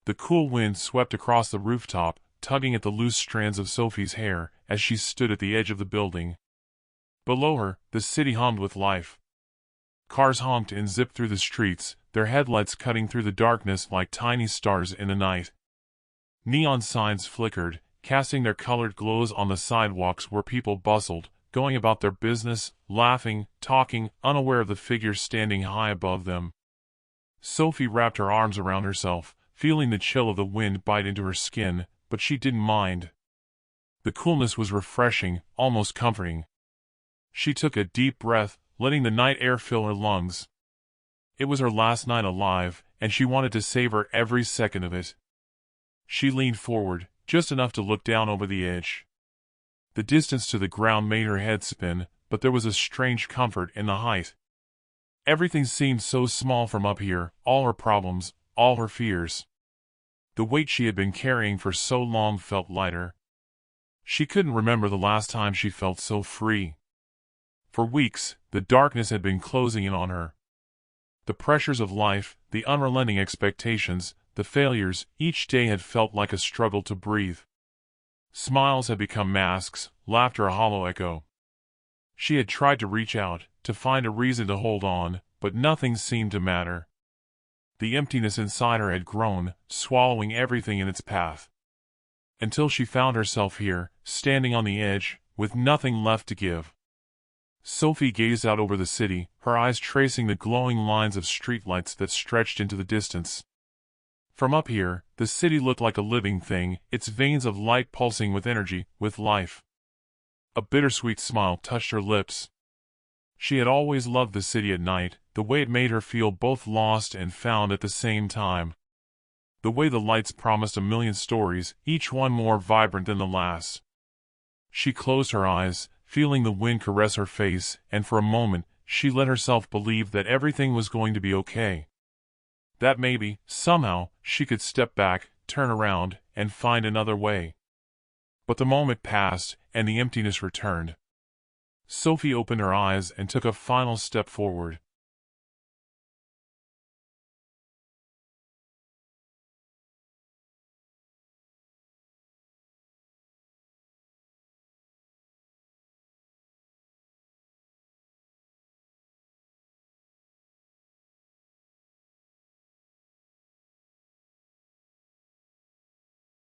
The cool wind swept across the rooftop, tugging at the loose strands of Sophie's hair as she stood at the edge of the building. Below her, the city hummed with life. Cars honked and zipped through the streets, their headlights cutting through the darkness like tiny stars in the night. Neon signs flickered, casting their colored glows on the sidewalks where people bustled, going about their business, laughing, talking, unaware of the figures standing high above them. Sophie wrapped her arms around herself, feeling the chill of the wind bite into her skin, but she didn't mind. The coolness was refreshing, almost comforting. She took a deep breath, letting the night air fill her lungs. It was her last night alive, and she wanted to savor every second of it. She leaned forward, just enough to look down over the edge. The distance to the ground made her head spin, but there was a strange comfort in the height. Everything seemed so small from up here, all her problems, all her fears. The weight she had been carrying for so long felt lighter. She couldn't remember the last time she felt so free. For weeks, the darkness had been closing in on her. The pressures of life, the unrelenting expectations, the failures, each day had felt like a struggle to breathe. Smiles had become masks, laughter a hollow echo. She had tried to reach out, to find a reason to hold on, but nothing seemed to matter. The emptiness inside her had grown, swallowing everything in its path. Until she found herself here, standing on the edge, with nothing left to give. Sophie gazed out over the city, her eyes tracing the glowing lines of streetlights that stretched into the distance. From up here, the city looked like a living thing, its veins of light pulsing with energy, with life. A bittersweet smile touched her lips. She had always loved the city at night, the way it made her feel both lost and found at the same time. The way the lights promised a million stories, each one more vibrant than the last. She closed her eyes, feeling the wind caress her face, and for a moment, she let herself believe that everything was going to be okay. That maybe, somehow, she could step back, turn around, and find another way. But the moment passed, and the emptiness returned. Sophie opened her eyes and took a final step forward.